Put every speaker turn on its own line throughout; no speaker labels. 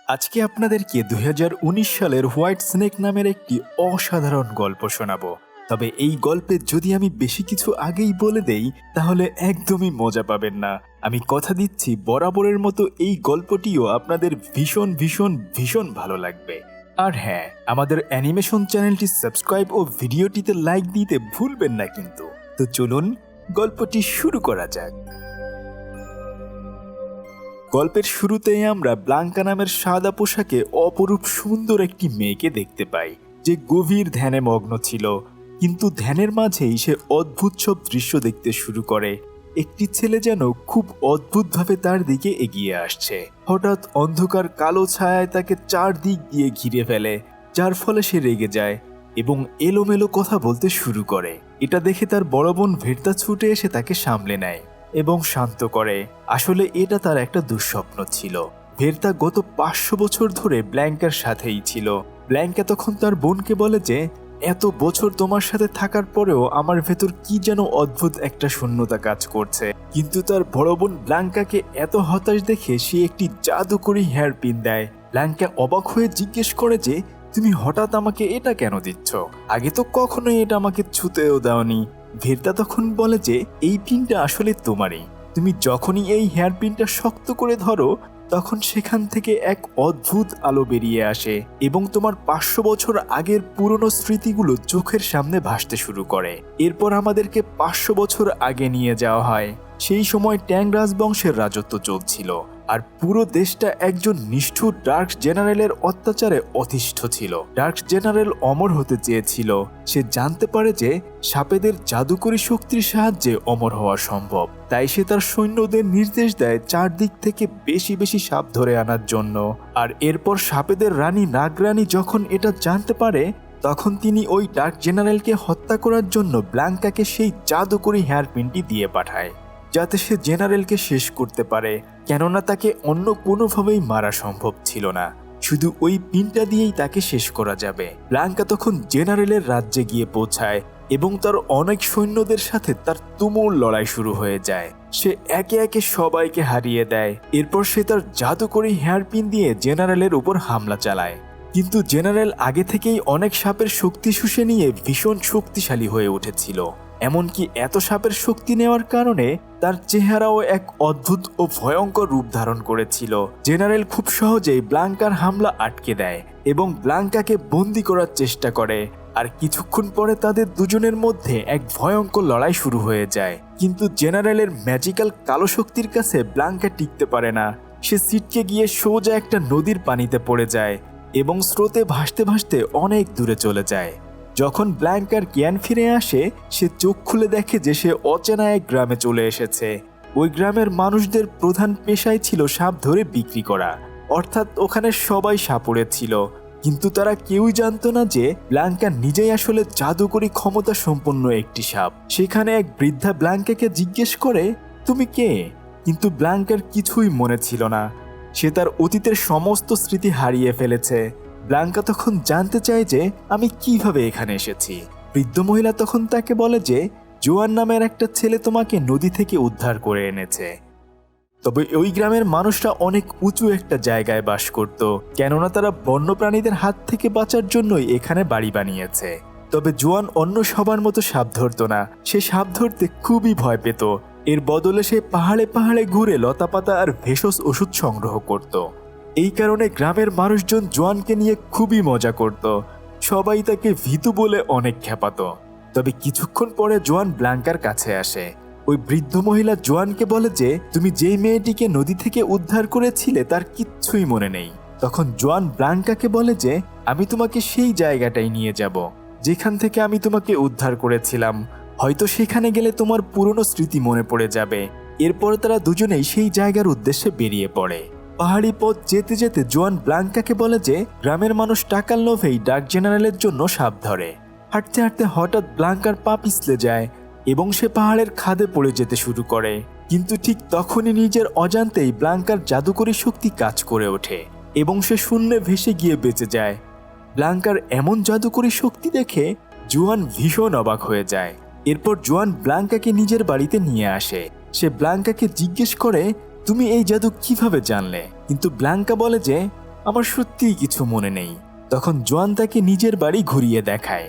আজকে আপনাদেরকে ২০১৯ সালের হোয়াইট স্নেক নামের একটি অসাধারণ গল্প শোনাবো। তবে এই গল্পে যদি আমি বেশি কিছু আগেই বলে দেই তাহলে একদমই মজা পাবেন না। আমি কথা দিচ্ছি বরাবরের মতো এই গল্পটিও আপনাদের ভীষণ ভীষণ ভীষণ ভালো লাগবে। আর হ্যাঁ, আমাদের অ্যানিমেশন চ্যানেলটি সাবস্ক্রাইব ও ভিডিওটিতে লাইক দিতে ভুলবেন না কিন্তু। তো চলুন গল্পটি শুরু করা যাক। গল্পের শুরুতেই আমরা ব্লাঙ্কা নামের সাদা পোশাকে অপরূপ সুন্দর একটি মেয়েকে দেখতে পাই, যে গভীর ধ্যানে মগ্ন ছিল। কিন্তু ধ্যানের মাঝেই সে অদ্ভুত সব দৃশ্য দেখতে শুরু করে। একটি ছেলে যেন খুব অদ্ভুতভাবে তার দিকে এগিয়ে আসছে। হঠাৎ অন্ধকার কালো ছায়ায় তাকে চারদিক দিয়ে ঘিরে ফেলে, যার ফলে সে রেগে যায় এবং এলোমেলো কথা বলতে শুরু করে। এটা দেখে তার বড় বোন ভের্তা ছুটে এসে তাকে সামলে নেয় এবং শান্ত করে। আসলে এটা তার একটা দুঃস্বপ্ন ছিল। ভের্তা গত ৫০০ বছর ধরে ব্ল্যাঙ্কার সাথেই ছিল। ব্ল্যাঙ্কা তখন তার বোনকে বলে যে এত বছর তোমার সাথে থাকার পরেও আমার ভেতর কি যেন অদ্ভুত একটা শূন্যতা কাজ করছে। কিন্তু তার বড় বোন ব্ল্যাঙ্কাকে এত হতাশ দেখে সে একটি জাদুকরি হেয়ার পিন দেয়। ব্ল্যাঙ্কা অবাক হয়ে জিজ্ঞেস করে যে তুমি হঠাৎ আমাকে এটা কেন দিচ্ছ? আগে তো কখনোই এটা আমাকে ছুঁতেও দাওনি। ভের্তা তখন বলে যে এই পিনটা আসলে তোমারই। তুমি যখনই এই হেয়ার পিনটা শক্ত করে ধরো তখন সেখান থেকে এক অদ্ভুত আলো বেরিয়ে আসে এবং তোমার ৫০০ বছর আগের পুরনো স্মৃতিগুলো চোখের সামনে ভাসতে শুরু করে। এরপর আমাদেরকে ৫০০ বছর আগে নিয়ে যাওয়া হয়। সেই সময় ট্যাং রাজবংশের রাজত্ব চলছিল আর পুরো দেশটা একজন নিষ্ঠুর ডার্ক জেনারেলের অত্যাচারে অতিষ্ঠ ছিল। ডার্ক জেনারেল অমর হতে চেয়েছিল। সে জানতে পারে যে সাপেদের জাদুকরী শক্তির সাহায্যে অমর হওয়া সম্ভব। তাই সে তার সৈন্যদের নির্দেশ দেয় চারদিক থেকে বেশি বেশি সাপ ধরে আনার জন্য। আর এরপর সাপেদের রানী নাগরানী যখন এটা জানতে পারে তখন তিনি ওই ডার্ক জেনারেলকে হত্যা করার জন্য ব্ল্যাঙ্কাকে সেই জাদুকরী হেয়ারপিনটি দিয়ে পাঠায়, যাতে সে জেনারেলকে শেষ করতে পারে। কেননা তাকে অন্য কোনোভাবেই মারা সম্ভব ছিল না, শুধু ওই পিনটা দিয়েই তাকে শেষ করা যাবে। ব্ল্যাঙ্কা তখন জেনারেলের রাজ্যে গিয়ে পৌঁছায় এবং তার অনেক সৈন্যদের সাথে তার তুমুল লড়াই শুরু হয়ে যায়। সে একে একে সবাইকে হারিয়ে দেয়। এরপর সে তার জাদুকরী হেয়ারপিন দিয়ে জেনারেলের উপর হামলা চালায়। কিন্তু জেনারেল আগে থেকেই অনেক সাপের শক্তি শুষে নিয়ে ভীষণ শক্তিশালী হয়ে উঠেছিল। এমনকি এত সাপের শক্তি নেওয়ার কারণে তার চেহারাও এক অদ্ভুত ও ভয়ঙ্কর রূপ ধারণ করেছিল। জেনারেল খুব সহজেই ব্ল্যাঙ্কার হামলা আটকে দেয় এবং ব্ল্যাঙ্কাকে বন্দি করার চেষ্টা করে। আর কিছুক্ষণ পরে তাদের দুজনের মধ্যে এক ভয়ঙ্কর লড়াই শুরু হয়ে যায়। কিন্তু জেনারেলের ম্যাজিক্যাল কালো শক্তির কাছে ব্ল্যাঙ্কা টিকতে পারে না। সে ছিটকে গিয়ে সোজা একটা নদীর পানিতে পড়ে যায় এবং স্রোতে ভাসতে ভাসতে অনেক দূরে চলে যায়। যখন ব্ল্যাঙ্কার জ্ঞান ফিরে আসে সে চোখ খুলে দেখে যে সে অচেনা এক গ্রামে চলে এসেছে। ওই গ্রামের মানুষদের প্রধান পেশাই ছিল সাপ ধরে বিক্রি করা, অর্থাৎ ওখানে সবাই সাপুড়ে ছিল। কিন্তু তারা কেউই জানতো না যে ব্ল্যাঙ্কা নিজেই আসলে জাদুকরী ক্ষমতা সম্পন্ন একটি সাপ। সেখানে এক বৃদ্ধা ব্ল্যাঙ্কাকে জিজ্ঞেস করে তুমি কে? কিন্তু ব্ল্যাঙ্কার কিছুই মনে ছিল না। সে তার অতীতের সমস্ত স্মৃতি হারিয়ে ফেলেছে। ব্ল্যাঙ্কা তখন জানতে চায় যে আমি কিভাবে এখানে এসেছি। বৃদ্ধ মহিলা তখন তাকে বলে যে জোয়ান নামের একটা ছেলে তোমাকে নদী থেকে উদ্ধার করে এনেছে। তবে ওই গ্রামের মানুষরা অনেক উঁচু একটা জায়গায় বাস করত, কেননা তারা বন্যপ্রাণীদের হাত থেকে বাঁচার জন্যই এখানে বাড়ি বানিয়েছে। তবে জোয়ান অন্য সবার মতো সাপ ধরত না। সে সাপ ধরতে খুবই ভয় পেত। এর বদলে সে পাহাড়ে পাহাড়ে ঘুরে লতাপাতা আর ভেষজ ওষুধ সংগ্রহ করত। এই কারণে গ্রামের মানুষজন জোয়ানকে নিয়ে খুবই মজা করত। সবাই তাকে ভীতু বলে অনেক খেপাত। তবে কিছুক্ষণ পরে জোয়ান ব্ল্যাঙ্কার কাছে আসে। ওই বৃদ্ধ মহিলা জোয়ানকে বলে যে তুমি যেই মেয়েটিকে নদী থেকে উদ্ধার করেছিলে তার কিচ্ছুই মনে নেই। তখন জোয়ান ব্ল্যাঙ্কাকে বলে যে আমি তোমাকে সেই জায়গাটাই নিয়ে যাব যেখান থেকে আমি তোমাকে উদ্ধার করেছিলাম। হয়তো সেখানে গেলে তোমার পুরনো স্মৃতি মনে পড়ে যাবে। এরপর তারা দুজনেই সেই জায়গার উদ্দেশ্যে বেরিয়ে পড়ে। পাহাড়ি পথ যেতে যেতে জোয়ান ব্ল্যাঙ্কাকে বলে যে গ্রামের মানুষ টাকার লোভেই ডার্ক জেনারেলের জন্য সাপ ধরে। হাঁটতে হাঁটতে হঠাৎ ব্ল্যাঙ্কার পা পিছলে যায় এবং সে পাহাড়ের খাদে পড়ে যেতে শুরু করে। কিন্তু ঠিক তখনই নিজের অজান্তেই ব্ল্যাঙ্কার জাদুকরী শক্তি কাজ করে ওঠে এবং সে শূন্যে ভেসে গিয়ে বেঁচে যায়। ব্ল্যাঙ্কার এমন জাদুকরী শক্তি দেখে জোয়ান ভীষণ অবাক হয়ে যায়। এরপর জোয়ান ব্ল্যাঙ্কাকে নিজের বাড়িতে নিয়ে আসে। সে ব্ল্যাঙ্কাকে জিজ্ঞেস করে তুমি এই জাদু কিভাবে জানলে? কিন্তু ব্ল্যাঙ্কা বলে যে আমার সত্যিই কিছু মনে নেই। তখন জোয়ান তাকে নিজের বাড়ি ঘুরিয়ে দেখায়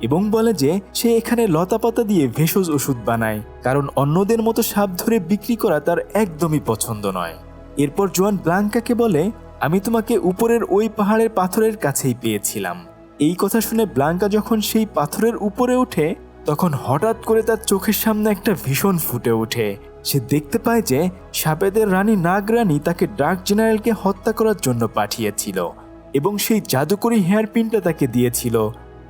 এবং বলে যে সে এখানে লতাপাতা দিয়ে ভেষজ ওষুধ বানায়, কারণ অন্যদের মতো সাপ ধরে বিক্রি করা তার একদমই পছন্দ নয়। এরপর জোয়ান ব্লাঙ্কাকে বলে, আমি তোমাকে উপরের ওই পাহাড়ের পাথরের কাছেই পেয়েছিলাম। এই কথা শুনে ব্লাঙ্কা যখন সেই পাথরের উপরে ওঠে, তখন হঠাৎ করে তার চোখের সামনে একটা ভীষণ ফুটে ওঠে। সে দেখতে পায় যে সাপেদের রানী নাগরানী তাকে ডার্ক জেনারেলকে হত্যা করার জন্য পাঠিয়েছিল এবং সেই জাদুকরি হেয়ারপিনটা তাকে দিয়েছিল।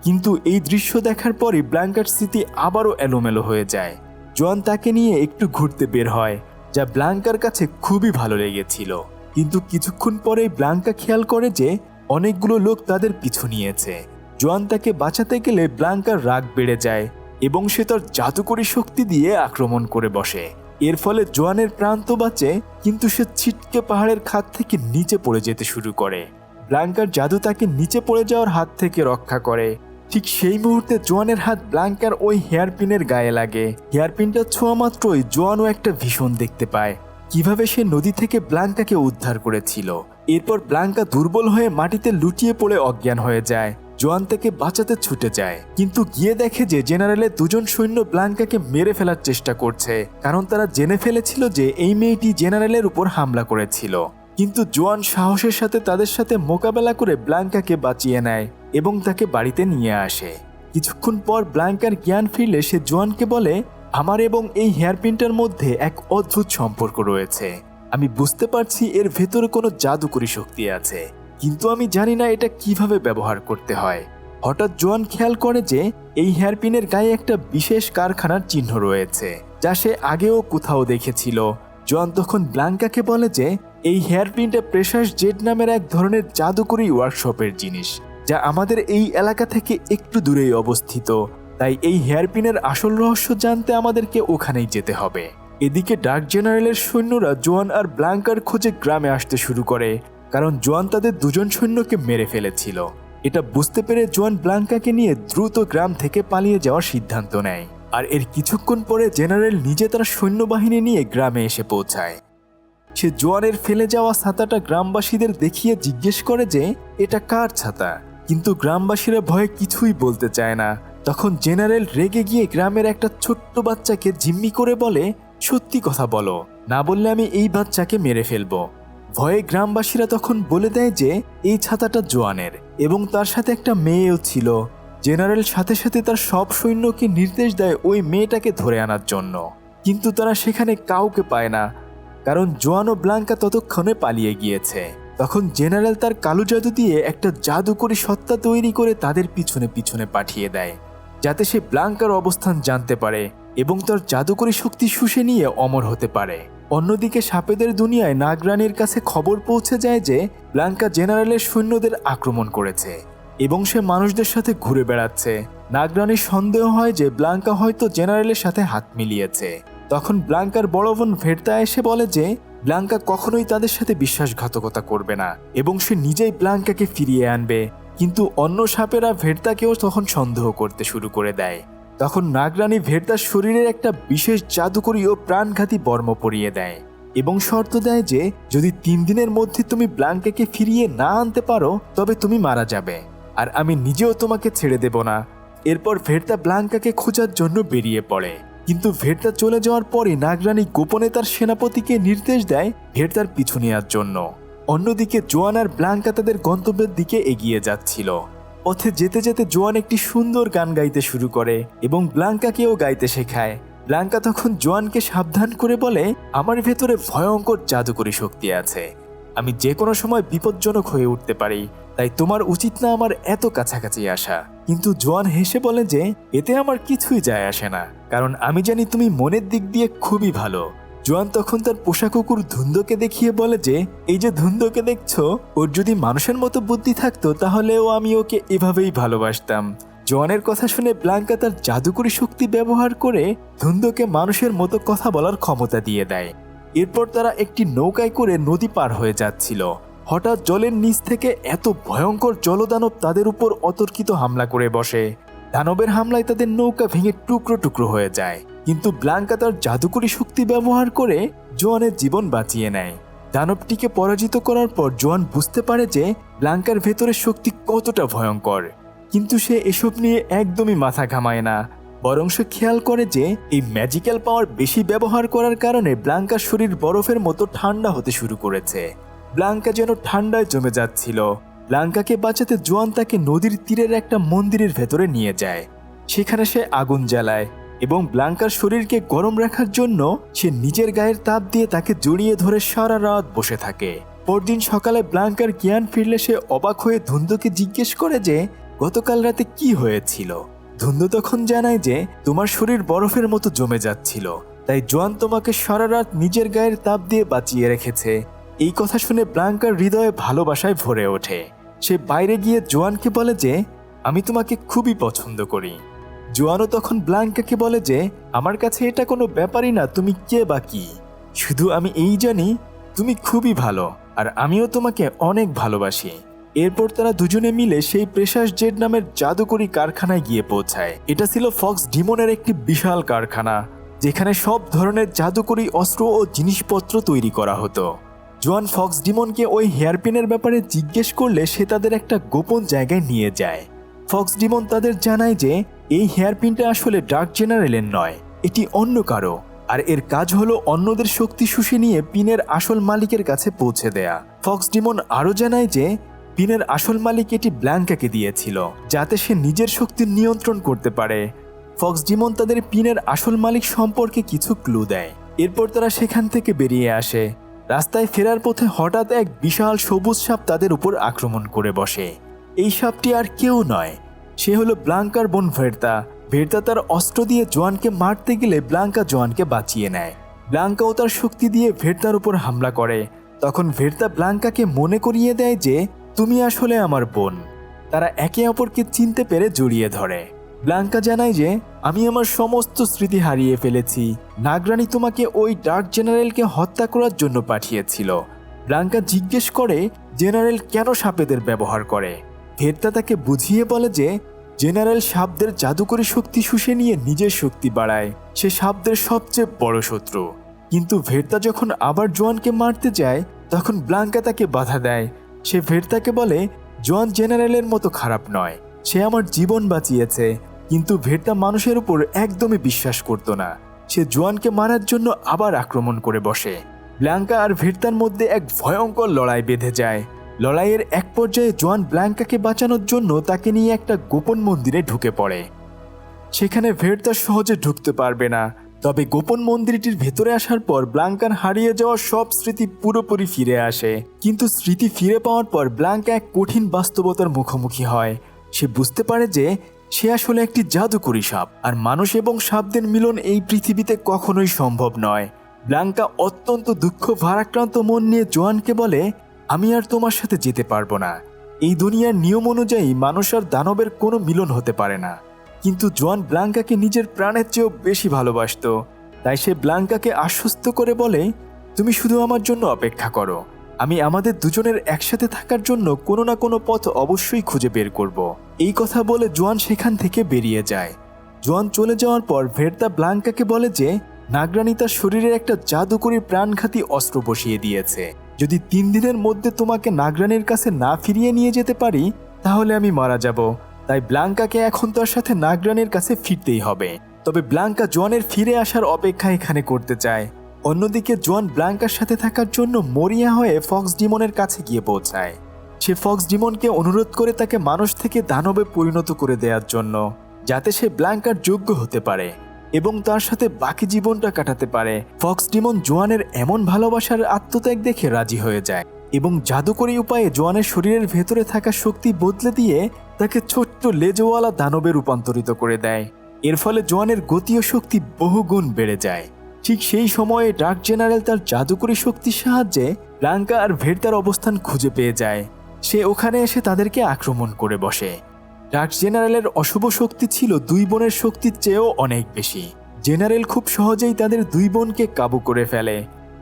কিন্তু এই দৃশ্য দেখার পরই ব্লাঙ্কার স্মৃতি আবারও এলোমেলো হয়ে যায়। জোয়ান তাকে নিয়ে একটু ঘুরতে বের হয়, যা ব্লাঙ্কার কাছে খুবই ভালো লেগেছিল। কিন্তু কিছুক্ষণ পরেই ব্লাঙ্কা খেয়াল করে যে অনেকগুলো লোক তাদের পিছু নিয়েছে। জোয়ান তাকে বাঁচাতে গেলে ব্লাঙ্কার রাগ বেড়ে যায় এবং সে তার জাদুকরি শক্তি দিয়ে আক্রমণ করে বসে। এর ফলে জোয়ানের প্রাণ তো বাঁচে, কিন্তু সে ছিটকে পাহাড়ের খাদ থেকে নিচে পড়ে যেতে শুরু করে। ব্লাঙ্কার জাদু তাকে নিচে পড়ে যাওয়ার হাত থেকে রক্ষা করে। ঠিক সেই মুহূর্তে জোয়ানের হাত ব্লাঙ্কার ওই হেয়ারপিনের গায়ে লাগে। হেয়ারপিনটা ছোঁয়া মাত্রই জোয়ানও একটা ভীষণ দেখতে পায় কিভাবে সে নদী থেকে ব্লাঙ্কাকে উদ্ধার করেছিল। এরপর ব্লাঙ্কা দুর্বল হয়ে মাটিতে লুটিয়ে পড়ে অজ্ঞান হয়ে যায়। জোয়ান তাকে বাঁচাতে ছুটে যায়, কিন্তু গিয়ে দেখে যে জেনারেলের দুজন সৈন্য ব্লাঙ্কাকে মেরে ফেলার চেষ্টা করছে, কারণ তারা জেনে ফেলেছিল যে এই মেয়েটি জেনারেলের উপর হামলা করেছিল। কিন্তু জোয়ান সাহসের সাথে তাদের সাথে মোকাবেলা করে ব্লাঙ্কাকে বাঁচিয়ে নেয় এবং তাকে বাড়িতে নিয়ে আসে। কিছুক্ষণ পর ব্লাঙ্কার জ্ঞান ফিরলে সে জোয়ানকে বলে, আমার এবং এই হেয়ারপিনটার মধ্যে এক অদ্ভুত সম্পর্ক রয়েছে। আমি বুঝতে পারছি এর ভেতরে কোনো জাদুকরি শক্তি আছে, কিন্তু আমি জানি না এটা কিভাবে ব্যবহার করতে হয়। হঠাৎ জোয়ান খেয়াল করে যে এই হেয়ারপিনের গায়ে একটা বিশেষ কারখানার চিহ্ন রয়েছে, যা সে আগেও কোথাও দেখেছিল। জোয়ান তখন ব্লাঙ্কাকে বলে যে এই হেয়ারপিনটা প্রেসাস জেড নামের এক ধরনের জাদুকরি ওয়ার্কশপের জিনিস, যা আমাদের এই এলাকা থেকে একটু দূরেই অবস্থিত। তাই এই হেয়ারপিনের আসল রহস্য জানতে আমাদেরকে ওখানেই যেতে হবে। এদিকে ডার্ক জেনারেলের সৈন্যরা জোয়ান আর ব্লাঙ্কার খোঁজে গ্রামে আসতে শুরু করে, কারণ জোয়ান তাদের দুজন সৈন্যকে মেরে ফেলেছিল। এটা বুঝতে পেরে জোয়ান ব্লাঙ্কাকে নিয়ে দ্রুত গ্রাম থেকে পালিয়ে যাওয়ার সিদ্ধান্ত নেয়। আর এর কিছুক্ষণ পরে জেনারেল নিজে তার সৈন্যবাহিনী নিয়ে গ্রামে এসে পৌঁছায়। সে জোয়ানের ফেলে যাওয়া ছাতাটা গ্রামবাসীদের দেখিয়ে জিজ্ঞেস করে যে এটা কার ছাতা, কিন্তু গ্রামবাসীরা ভয়ে কিছুই বলতে চায় না। তখন জেনারেল রেগে গিয়ে গ্রামের একটা ছোট্ট বাচ্চাকে জিম্মি করে বলে, সত্যি কথা বলো, না বললে আমি এই বাচ্চাকে মেরে ফেলবো। ভয়ে গ্রামবাসীরা তখন বলে দেয় যে এই ছাতাটা জোয়ানের এবং তার সাথে একটা মেয়েও ছিল। জেনারেল সাথে সাথে তার সব সৈন্যকে নির্দেশ দেয় ওই মেয়েটাকে ধরে আনার জন্য, কিন্তু তারা সেখানে কাউকে পায় না, কারণ জোয়ান ও ব্লাঙ্কা ততক্ষণে পালিয়ে গিয়েছে। তখন জেনারেল তার কালো জাদু দিয়ে একটা জাদুকরি সত্তা তৈরি করে তাদের পিছনে পিছনে পাঠিয়ে দেয়, যাতে সে ব্লাঙ্কার অবস্থান জানতে পারে এবং তার জাদুকরি শক্তি শুষে নিয়ে অমর হতে পারে। অন্যদিকে সাপেদের দুনিয়ায় নাগরানীর কাছে খবর পৌঁছে যায় যে ব্লাঙ্কা জেনারেলের সৈন্যদের আক্রমণ করেছে এবং সে মানুষদের সাথে ঘুরে বেড়াচ্ছে। নাগরানীর সন্দেহ হয় যে ব্লাঙ্কা হয়তো জেনারেলের সাথে হাত মিলিয়েছে। তখন ব্লাঙ্কার বড় বোন ভের্তা এসে বলে যে ব্লাঙ্কা কখনোই তাদের সাথে বিশ্বাসঘাতকতা করবে না এবং সে নিজেই ব্লাঙ্কাকে ফিরিয়ে আনবে। কিন্তু অন্য সাপেরা ভের্তাকেও তখন সন্দেহ করতে শুরু করে দেয়। তখন নাগরানী ভের্তার শরীরের একটা বিশেষ জাদুকরি ও প্রাণঘাতী বর্ম পরিয়ে দেয় এবং শর্ত দেয় যে যদি 3 দিনের মধ্যে তুমি ব্লাঙ্কাকে ফিরিয়ে না আনতে পারো তবে তুমি মারা যাবে, আর আমি নিজেও তোমাকে ছেড়ে দেব না। এরপর ভের্তা ব্লাঙ্কাকে খোঁজার জন্য বেরিয়ে পড়ে, কিন্তু ভের্তা চলে যাওয়ার পরে নাগরানী গোপনে তার সেনাপতিকে নির্দেশ দেয় ভের্তার পিছু নেওয়ার জন্য। অন্যদিকে জোয়ান আর ব্লাঙ্কা তাদের গন্তব্যের দিকে এগিয়ে যাচ্ছিল। পথে যেতে যেতে জোয়ান একটি সুন্দর গান গাইতে শুরু করে এবং ব্লাঙ্কাকেও গাইতে শেখায়। ব্লাঙ্কা তখন জোয়ানকে সাবধান করে বলে, আমার ভেতরে ভয়ঙ্কর জাদুকরি শক্তি আছে, আমি যে কোনো সময় বিপজ্জনক হয়ে উঠতে পারি, তাই তোমার উচিত না আমার এত কাছাকাছি আসা। কিন্তু জোয়ান হেসে বলে যে এতে আমার কিছুই যায় আসে না, কারণ আমি জানি তুমি মনের দিক দিয়ে খুবই ভালো। জোয়ান তখন তার পোষা কুকুর ধুন্দকে দেখিয়ে বলে যে এই যে ধুন্দকে দেখছো, ওর যদি মানুষের মতো বুদ্ধি থাকতো তাহলেও আমি ওকে এভাবেই ভালোবাসতাম। জোয়ানের কথা শুনে ব্লাঙ্কা তার জাদুকরি শক্তি ব্যবহার করে ধুন্দকে মানুষের মতো কথা বলার ক্ষমতা দিয়ে দেয়। এরপর তারা একটি নৌকায় করে নদী পার হয়ে যাচ্ছিল। হঠাৎ জলের নিচ থেকে এত ভয়ঙ্কর জলদানব তাদের উপর অতর্কিত হামলা করে বসে। দানবের হামলায় তাদের নৌকা ভেঙে টুকরো টুকরো হয়ে যায়, কিন্তু ব্লাঙ্কা তার জাদুকরি শক্তি ব্যবহার করে জোয়ানের জীবন বাঁচিয়ে নেয়। দানবটিকে পরাজিত করার পর জোয়ান বুঝতে পারে যে ব্লাঙ্কার ভেতরের শক্তি কতটা ভয়ঙ্কর, কিন্তু সে এসব নিয়ে একদমই মাথা ঘামায় না। বরং সে খেয়াল করে যে এই ম্যাজিক্যাল পাওয়ার বেশি ব্যবহার করার কারণে ব্লাঙ্কার শরীর বরফের মতো ঠান্ডা হতে শুরু করেছে। ব্লাঙ্কা যেন ঠান্ডায় জমে যাচ্ছিল। ব্লাঙ্কাকে বাঁচাতে জোয়ান তাকে নদীর তীরের একটা মন্দিরের ভেতরে নিয়ে যায়। সেখানে সে আগুন জ্বালায় এবং ব্লাঙ্কার শরীরকে গরম রাখার জন্য সে নিজের গায়ের তাপ দিয়ে তাকে জড়িয়ে ধরে সারা রাত বসে থাকে। পরদিন সকালে ব্লাঙ্কার জ্ঞান ফিরলে সে অবাক হয়ে ধুন্দুকে জিজ্ঞেস করে যে গতকাল রাতে কি হয়েছিল। ধুন্দু তখন জানায় যে তোমার শরীর বরফের মতো জমে যাচ্ছিল, তাই জোয়ান তোমাকে সারা রাত নিজের গায়ের তাপ দিয়ে বাঁচিয়ে রেখেছে। এই কথা শুনে ব্লাঙ্কার হৃদয়ে ভালোবাসায় ভরে ওঠে। সে বাইরে গিয়ে জোয়ানকে বলে যে আমি তোমাকে খুবই পছন্দ করি। জোয়ানও তখন ব্লাঙ্কাকে বলে যে আমার কাছে এটা কোনো ব্যাপারই না, তুমি কে বা কি, শুধু আমি এই জানি তুমি খুবই ভালো আর আমিও তোমাকে অনেক ভালোবাসি। এরপর তারা দুজনে মিলে সেই প্রেসাস জেড নামের জাদুকরি কারখানায় গিয়ে পৌঁছায়। এটা ছিল ফক্স ডিমনের একটি বিশাল কারখানা, যেখানে সব ধরনের জাদুকরি অস্ত্র ও জিনিসপত্র তৈরি করা হতো। জোয়ান ফক্স ডিমনকে ওই হেয়ারপিনের ব্যাপারে জিজ্ঞেস করলে সে তাদের একটা গোপন জায়গায় নিয়ে যায়। ফক্স ডিমন তাদের জানায় যে এই হেয়ারপিনটা আসলে ডার্ক জেনারেলের নয়, এটি অন্য কারো, আর এর কাজ হলো অন্যদের শক্তি শুষে নিয়ে পিনের আসল মালিকের কাছে পৌঁছে দেয়া। ফক্স ডিমন আরও জানায় যে পিনের আসল মালিক এটি ব্ল্যাঙ্কাকে দিয়েছিল যাতে সে নিজের শক্তি নিয়ন্ত্রণ করতে পারে। ফক্স ডিমন তাদের পিনের আসল মালিক সম্পর্কে কিছু ক্লু দেয়। এরপর তারা সেখান থেকে বেরিয়ে আসে। রাস্তায় ফেরার পথে হঠাৎ এক বিশাল সবুজ সাপ তাদের উপর আক্রমণ করে বসে। এই সাপটি আর কেউ নয়, সে হলো ব্লাঙ্কার বোন ভের্তা। ভের্তা তার অস্ত্র দিয়ে জোয়ানকে মারতে গেলে ব্লাঙ্কা জোয়ানকে বাঁচিয়ে নেয়। ব্লাঙ্কাও তার শক্তি দিয়ে ভের্তার উপর হামলা করে। তখন ভের্তা ব্লাঙ্কাকে মনে করিয়ে দেয় যে তুমি আসলে আমার বোন। তারা একে অপরকে চিনতে পেরে জড়িয়ে ধরে। ব্লাঙ্কা জানায় যে আমি আমার সমস্ত স্মৃতি হারিয়ে ফেলেছি, নাগরানি তোমাকে ওই ডার্ক জেনারেলকে হত্যা করার জন্য পাঠিয়েছিল। ব্লাঙ্কা জিজ্ঞেস করে জেনারেল কেন সাপেদের ব্যবহার করে। ভের্তা তাকে বুঝিয়ে বলে যে জেনারেল সাপদের জাদুকরী শক্তি শুষে নিয়ে নিজের শক্তি বাড়ায়, সে সাপদের সবচেয়ে বড় শত্রু। কিন্তু ভের্তা যখন আবার জোয়ানকে মারতে যায় তখন ব্লাঙ্কা তাকে বাধা দেয়। সে ভের্তাকে বলে জোয়ান জেনারেলের মতো খারাপ নয়, সে আমার জীবন বাঁচিয়েছে। কিন্তু ভের্তা মানুষের উপর একদমই বিশ্বাস করত না। সে জোয়ানকে মারার জন্য আবার আক্রমণ করে বসে। ব্লাঙ্কা আর ভের্তার মধ্যে এক ভয়ঙ্কর লড়াই বেঁধে যায়। লড়াইয়ের এক পর্যায়ে জোয়ান ব্লাঙ্কাকে বাঁচানোর জন্য তাকে নিয়ে একটা গোপন মন্দিরে ঢুকে পড়ে। সেখানে ভের্তা সহজে ঢুকতে পারবে না, তবে গোপন মন্দিরটির ভেতরে আসার পর ব্লাঙ্কার হারিয়ে যাওয়া সব স্মৃতি পুরোপুরি ফিরে আসে। কিন্তু স্মৃতি ফিরে পাওয়ার পর ব্লাঙ্কা এক কঠিন বাস্তবতার মুখোমুখি হয়। সে বুঝতে পারে যে সে আসলে একটি জাদুকরী সাপ, আর মানুষ এবং সাপদের মিলন এই পৃথিবীতে কখনোই সম্ভব নয়। ব্লাঙ্কা অত্যন্ত দুঃখ ভারাক্রান্ত মন নিয়ে জোয়ানকে বলে আমি আর তোমার সাথে যেতে পারবো না। এই দুনিয়ার নিয়ম অনুযায়ী মানুষ আর দানবের কোনো মিলন হতে পারে না। কিন্তু জোয়ান ব্লাঙ্কাকে নিজের প্রাণের চেয়েও বেশি ভালোবাসত, তাই সে ব্লাঙ্কাকে আশ্বস্ত করে বলে তুমি শুধু আমার জন্য অপেক্ষা করো, আমি আমাদের দুজনের একসাথে থাকার জন্য কোনো না কোনো পথ অবশ্যই খুঁজে বের করব। এই কথা বলে জোয়ান সেখান থেকে বেরিয়ে যায়। জোয়ান চলে যাওয়ার পর ভের্তা ব্লাঙ্কাকে বলে যে নাগরানি তার শরীরে একটা জাদুকরী প্রাণঘাতী অস্ত্র বসিয়ে দিয়েছে। যদি 3 দিনের মধ্যে তোমাকে নাগরানির কাছে না ফিরিয়ে নিয়ে যেতে পারি তাহলে আমি মারা যাব। তাই ব্লাঙ্কাকে এখন তার সাথে নাগরানির কাছে ফিরতেই হবে। তবে ব্লাঙ্কা জোয়ানের ফিরে আসার অপেক্ষা এখানে করতে চায়। অন্যদিকে জোয়ান ব্লাঙ্কার সাথে থাকার জন্য মরিয়া হয়ে ফক্স ডিমনের কাছে গিয়ে পৌঁছায়। সে ফক্স ডিমনকে অনুরোধ করে তাকে মানুষ থেকে দানবে পরিণত করে দেওয়ার জন্য, যাতে সে ব্লাঙ্কার যোগ্য হতে পারে এবং তার সাথে বাকি জীবনটা কাটাতে পারে। ফক্স ডিমন জোয়ানের এমন ভালোবাসার আত্মত্যাগ দেখে রাজি হয়ে যায় এবং জাদুকরী উপায়ে জোয়ানের শরীরের ভেতরে থাকা শক্তি বদলে দিয়ে তাকে ছোট্ট লেজওয়ালা দানবে রূপান্তরিত করে দেয়। এর ফলে জোয়ানের গতি ও শক্তি বহুগুণ বেড়ে যায়। ঠিক সেই সময়ে ডার্ক জেনারেল তার জাদুকরী শক্তির সাহায্যে ব্লাঙ্কা আর ভের্তার অবস্থান খুঁজে পেয়ে যায়। সে ওখানে এসে তাদেরকে আক্রমণ করে বসে। ডার্ক জেনারেলের অশুভ শক্তি ছিল 2 বোনের শক্তির চেয়েও অনেক বেশি। জেনারেল খুব সহজেই তাদের 2 বোনকে কাবু করে ফেলে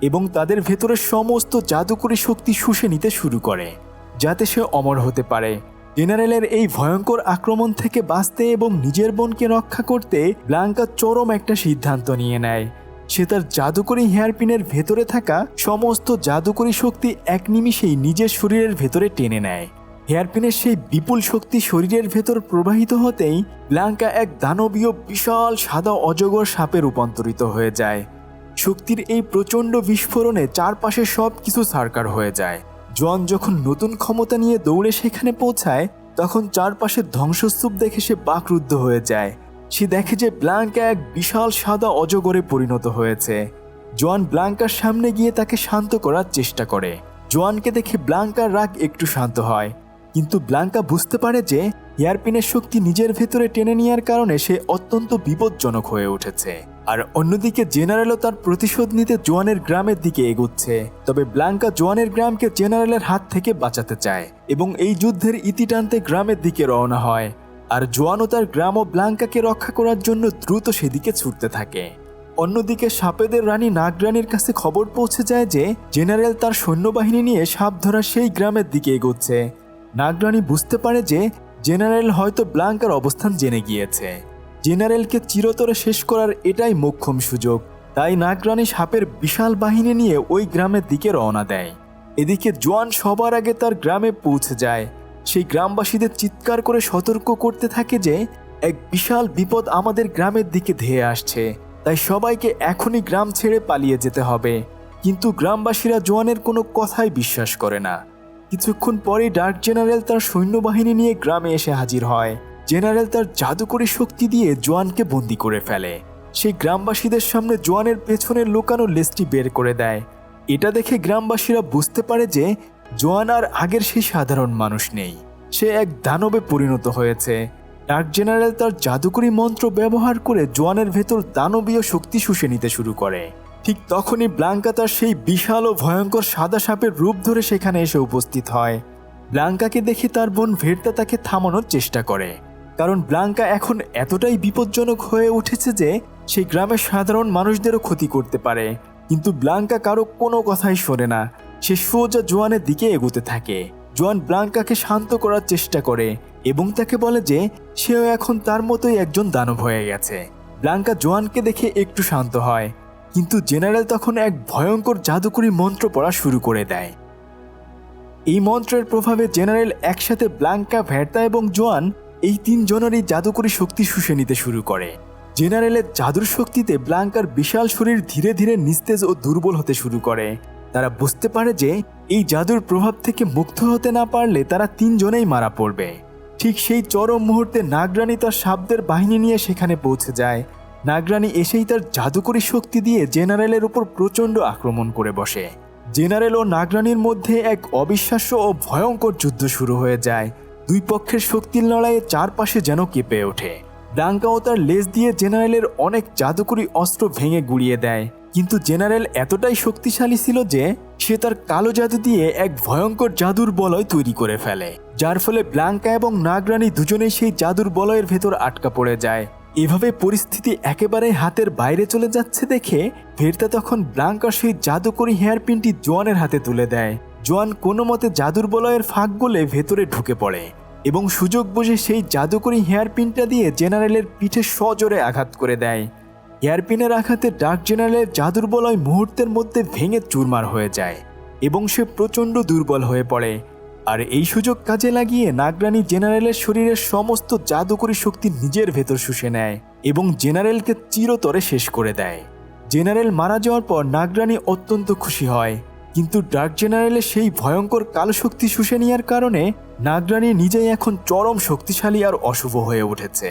এবং তাদের ভেতরের সমস্ত জাদুকরী শক্তি শুষে নিতে শুরু করে, যাতে সে অমর হতে পারে। জেনারেলের এই ভয়ঙ্কর আক্রমণ থেকে বাঁচতে এবং নিজের বোনকে রক্ষা করতে ব্লাঙ্কা চরম একটা সিদ্ধান্ত নিয়ে নেয়। সে তার জাদুকরি হেয়ারপিনের ভেতরে থাকা সমস্ত জাদুকরি শক্তি এক নিমিষেই নিজের শরীরের ভেতরে টেনে নেয়। হেয়ারপিনের সেই বিপুল শক্তি শরীরের ভেতর প্রবাহিত হতেই ব্ল্যাঙ্কা এক দানবীয় বিশাল সাদা অজগর সাপে রূপান্তরিত হয়ে যায়। শক্তির এই প্রচণ্ড বিস্ফোরণে চারপাশে সব কিছু ছারখার হয়ে যায়। জোয়ান যখন নতুন ক্ষমতা নিয়ে দৌড়ে সেখানে পৌঁছায় তখন চারপাশের ধ্বংসস্তূপ দেখে সে বাকরুদ্ধ হয়ে যায়। সে দেখে যে ব্ল্যাঙ্কা এক বিশাল সাদা অজগরে পরিণত হয়েছে। জোয়ান ব্ল্যাঙ্কার সামনে গিয়ে তাকে শান্ত করার চেষ্টা করে। জোয়ানকে দেখে ব্ল্যাঙ্কার রাগ একটু শান্ত হয়, কিন্তু ব্ল্যাঙ্কা বুঝতে পারে যে হেয়ারপিনের শক্তি নিজের ভেতরে টেনে নেওয়ার কারণে সে অত্যন্ত বিপজ্জনক হয়ে উঠেছে। আর অন্যদিকে জেনারেলও তার প্রতিশোধ নিতে জোয়ানের গ্রামের দিকে এগোচ্ছে। তবে ব্ল্যাঙ্কা জোয়ানের গ্রামকে জেনারেলের হাত থেকে বাঁচাতে চায় এবং এই যুদ্ধের ইতি টানতে গ্রামের দিকে রওনা হয়। আর জোয়ানও তার গ্রাম ও ব্ল্যাঙ্কাকে রক্ষা করার জন্য দ্রুত সেদিকে ছুটতে থাকে। অন্যদিকে সাপেদের রানী নাগরানীর কাছে খবর পৌঁছে যায় যে জেনারেল তার সৈন্যবাহিনী নিয়ে সাপ ধরা সেই গ্রামের দিকে এগোচ্ছে। নাগরানী বুঝতে পারে যে জেনারেল হয়তো ব্ল্যাঙ্কার অবস্থান জেনে গিয়েছে। জেনারেলকে চিরতরে শেষ করার এটাই মোক্ষম সুযোগ। তাই নাগরানী সাপের বিশাল বাহিনী নিয়ে ওই গ্রামের দিকে রওনা দেয়। এদিকে জোয়ান সবার আগে তার গ্রামে পৌঁছে যায়। সেই গ্রামবাসীদের চিৎকার করে সতর্ক করতে থাকে যে এক বিশাল বিপদ আমাদের গ্রামের দিকে ধেয়ে আসছে, তাই সবাইকে এখনই গ্রাম ছেড়ে পালিয়ে যেতে হবে। কিন্তু গ্রামবাসীরা জোয়ানের কোনো কথাই বিশ্বাস করে না। কিছুক্ষণ পরেই ডার্ক জেনারেল তার সৈন্যবাহিনী নিয়ে গ্রামে এসে হাজির হয়। জেনারেল তার জাদুকরী শক্তি দিয়ে জোয়ানকে বন্দি করে ফেলে। সেই গ্রামবাসীদের সামনে জোয়ানের পেছনে লুকানো লেজটি বের করে দেয়। এটা দেখে গ্রামবাসীরা বুঝতে পারে যে জোয়ান আর আগের সেই সাধারণ মানুষ নেই, সে এক দানবে পরিণত হয়েছে। ডার্ক জেনারেল তার জাদুকরী মন্ত্র ব্যবহার করে জোয়ানের ভেতর দানবীয় শক্তি শুষে নিতে শুরু করে। ঠিক তখনই ব্ল্যাঙ্কা তার সেই বিশাল ও ভয়ঙ্কর সাদা সাপের রূপ ধরে সেখানে এসে উপস্থিত হয়। ব্ল্যাঙ্কাকে দেখে তার বোন ভের্তা তাকে থামানোর চেষ্টা করে, কারণ ব্ল্যাঙ্কা এখন এতটাই বিপজ্জনক হয়ে উঠেছে যে সে গ্রামের সাধারণ মানুষদেরও ক্ষতি করতে পারে। কিন্তু ব্ল্যাঙ্কা কারো কোনো কথাই শোনে না। সে সোজা জোয়ানের দিকে এগোতে থাকে। জোয়ান ব্ল্যাঙ্কাকে শান্ত করার চেষ্টা করে এবং তাকে বলে যে সেও এখন তার মতোই একজন দানব হয়ে গেছে। ব্ল্যাঙ্কা জোয়ানকে দেখে একটু শান্ত হয়, কিন্তু জেনারেল তখন এক ভয়ঙ্কর জাদুকরী মন্ত্র পড়া শুরু করে দেয়। এই মন্ত্রের প্রভাবে জেনারেল একসাথে ব্ল্যাঙ্কা, ভের্তা এবং জোয়ান এই তিনজনেরই জাদুকরী শক্তি শুষে নিতে শুরু করে। জেনারেলের জাদুর শক্তিতে ব্ল্যাঙ্কার বিশাল শরীর ধীরে ধীরে নিস্তেজ ও দুর্বল হতে শুরু করে। তারা বুঝতে পারে যে এই জাদুর প্রভাব থেকে মুক্ত হতে না পারলে তারা তিনজনেই মারা পড়বে। ঠিক সেই চরম মুহূর্তে নাগরানী তার সাপদের বাহিনী নিয়ে সেখানে পৌঁছে যায়। নাগরানী এসেই তার জাদুকরী শক্তি দিয়ে জেনারেলের উপর প্রচণ্ড আক্রমণ করে বসে। জেনারেল ও নাগরানীর মধ্যে এক অবিশ্বাস্য ও ভয়ঙ্কর যুদ্ধ শুরু হয়ে যায়। দুই পক্ষের শক্তির লড়াইয়ে চারপাশে যেন কেঁপে ওঠে। ব্ল্যাঙ্কাও তার লেজ দিয়ে জেনারেলের অনেক জাদুকরী অস্ত্র ভেঙে গুড়িয়ে দেয়, কিন্তু জেনারেল এতটাই শক্তিশালী ছিল যে সে তার কালো জাদু দিয়ে এক ভয়ঙ্কর জাদুর বলয় তৈরি করে ফেলে, যার ফলে ব্ল্যাঙ্কা এবং নাগরানী দুজনেই সেই জাদুর বলয়ের ভেতর আটকা পড়ে যায়। এভাবে পরিস্থিতি একেবারে হাতের বাইরে চলে যাচ্ছে দেখে ভের্তা তখন ব্ল্যাঙ্কার সেই জাদুকরী হেয়ারপিনটি জোয়ানের হাতে তুলে দেয়। জোয়ান কোনো মতে জাদুর বলয়ের ফাঁক গলে ভেতরে ঢুকে পড়ে এবং সুযোগ বুঝে সেই জাদুকরী হেয়ারপিনটা দিয়ে জেনারেলের পিঠে সজোরে আঘাত করে দেয়। হেয়ারপিনের আঘাতে ডার্ক জেনারেলের জাদুর বলয় মুহূর্তের মধ্যে ভেঙে চুরমার হয়ে যায় এবং সে প্রচণ্ড দুর্বল হয়ে পড়ে। আর এই সুযোগ কাজে লাগিয়ে নাগরানী জেনারেলের শরীরের সমস্ত জাদুকরী শক্তি নিজের ভেতর শুষে নেয় এবং জেনারেলকে চিরতরে শেষ করে দেয়। জেনারেল মারা যাওয়ার পর নাগরানী অত্যন্ত খুশি হয়, কিন্তু ডার্ক জেনারেলের সেই ভয়ঙ্কর কালো শক্তি শুষে নেওয়ার কারণে নাগরানী নিজেই এখন চরম শক্তিশালী আর অশুভ হয়ে উঠেছে।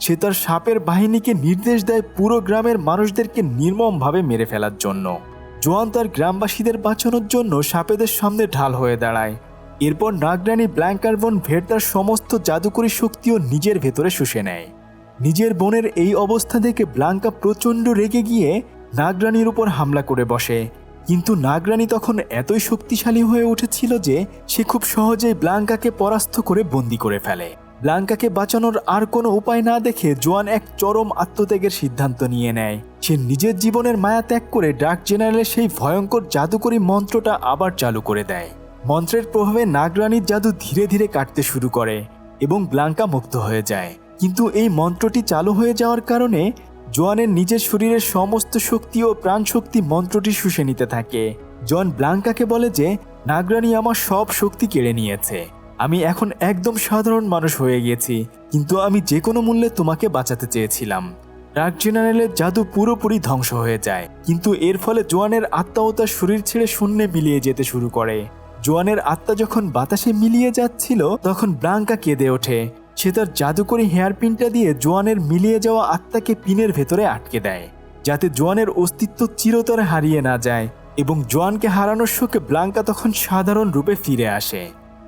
সে তার সাপের বাহিনীকে নির্দেশ দেয় পুরো গ্রামের মানুষদেরকে নির্মমভাবে মেরে ফেলার জন্য। জোয়ান তার গ্রামবাসীদের বাঁচানোর জন্য সাপেদের সামনে ঢাল হয়ে দাঁড়ায়। এরপর নাগরানী ব্ল্যাঙ্কার বোন ভের্তার সমস্ত জাদুকরী শক্তিও নিজের ভেতরে শুষে নেয়। নিজের বোনের এই অবস্থা দেখে ব্ল্যাঙ্কা প্রচণ্ড রেগে গিয়ে নাগরানীর উপর হামলা করে বসে, কিন্তু নাগরানী তখন এতই শক্তিশালী হয়ে উঠেছিল যে সে খুব সহজেই ব্ল্যাঙ্কাকে পরাস্ত করে বন্দি করে ফেলে। ব্ল্যাঙ্কাকে বাঁচানোর আর কোনো উপায় না দেখে জোয়ান এক চরম আত্মত্যাগের সিদ্ধান্ত নিয়ে নেয়। সে নিজের জীবনের মায়া ত্যাগ করে ডার্ক জেনারেলের সেই ভয়ঙ্কর জাদুকরী মন্ত্রটা আবার চালু করে দেয়। মন্ত্রের প্রভাবে নাগরানীর জাদু ধীরে ধীরে কাটতে শুরু করে এবং ব্ল্যাঙ্কা মুক্ত হয়ে যায়। কিন্তু এই মন্ত্রটি চালু হয়ে যাওয়ার কারণে জোয়ানের নিজের শরীরের সমস্ত শক্তি ও প্রাণশক্তি মন্ত্রটি শুষে নিতে থাকে। জোয়ান ব্লাঙ্কাকে বলে যে নাগরানী আমার সব শক্তি কেড়ে নিয়েছে, আমি এখন একদম সাধারণ মানুষ হয়ে গেছি, কিন্তু আমি যে কোনো মূল্যে তোমাকে বাঁচাতে চেয়েছিলাম। ডার্ক জেনারেলের জাদু পুরোপুরি ধ্বংস হয়ে যায়, কিন্তু এর ফলে জোয়ানের আত্মা ও তার শরীর ছেড়ে শূন্যে মিলিয়ে যেতে শুরু করে। জোয়ানের আত্মা যখন বাতাসে মিলিয়ে যাচ্ছিল তখন ব্লাঙ্কা কেঁদে ওঠে। সে তার জাদুকরি হেয়ারপিনটা দিয়ে জোয়ানের মিলিয়ে যাওয়া আত্মাকে পিনের ভেতরে আটকে দেয়, যাতে জোয়ানের অস্তিত্ব চিরতরে হারিয়ে না যায়। এবং জোয়ানকে হারানোর শোকে ব্লাঙ্কা তখন সাধারণ রূপে ফিরে আসে।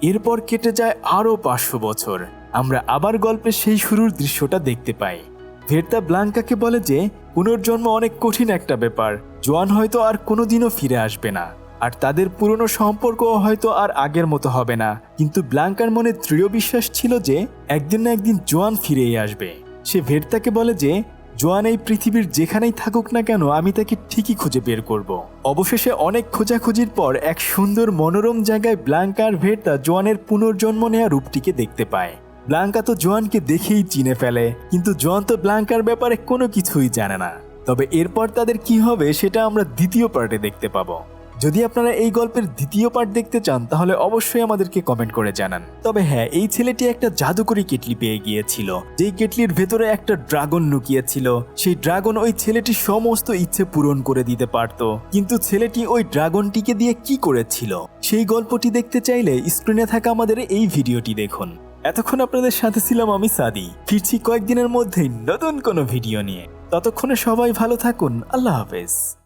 এরপর কেটে যায় আরও 500 বছর। আমরা আবার গল্পের সেই শুরুর দৃশ্যটা দেখতে পাই। ভের্তা ব্লাঙ্কাকে বলে যে পুনর্জন্ম অনেক কঠিন একটা ব্যাপার, জোয়ান হয়তো আর কোনোদিনও ফিরে আসবে না, আর তাদের পুরনো সম্পর্কও হয়তো আর আগের মতো হবে না। কিন্তু ব্লাঙ্কার মনে দৃঢ় বিশ্বাস ছিল যে একদিন না একদিন জোয়ান ফিরেই আসবে। সে ভের্তাকে বলে যে জোয়ান এই পৃথিবীর যেখানেই থাকুক না কেন আমি তাকে ঠিকই খুঁজে বের করব। অবশেষে অনেক খোঁজাখুঁজির পর এক সুন্দর মনোরম জায়গায় ব্লাঙ্কা আর ভের্তা জোয়ানের পুনর্জন্ম নেওয়া রূপটিকে দেখতে পায়। ব্লাঙ্কা তো জোয়ানকে দেখেই চিনে ফেলে, কিন্তু জোয়ান তো ব্লাঙ্কার ব্যাপারে কোনো কিছুই জানে না। তবে এরপর তাদের কি হবে সেটা আমরা দ্বিতীয় পার্টে দেখতে পাবো। যদি আপনারা এই গল্পের দ্বিতীয় পার্ট দেখতে চান তাহলে অবশ্যই আমাদেরকে কমেন্ট করে জানান। তবে হ্যাঁ, এই ছেলেটি একটা জাদুকরি কেটলি পেয়ে গিয়েছিল, যেই কেটলির ভেতরে একটা ড্রাগন লুকিয়েছিল। সেই ড্রাগন ওই ছেলেটির সমস্ত ইচ্ছে পূরণ করে দিতে পারত, কিন্তু ছেলেটি ওই ড্রাগনটিকে দিয়ে কি করেছিল সেই গল্পটি দেখতে চাইলে স্ক্রিনে থাকা আমাদের এই ভিডিওটি দেখুন। এতক্ষণ আপনাদের সাথে ছিলাম আমি সাদি। ফিরছি কয়েকদিনের মধ্যেই নতুন কোনো ভিডিও নিয়ে। ততক্ষণে সবাই ভালো থাকুন। আল্লাহ হাফেজ।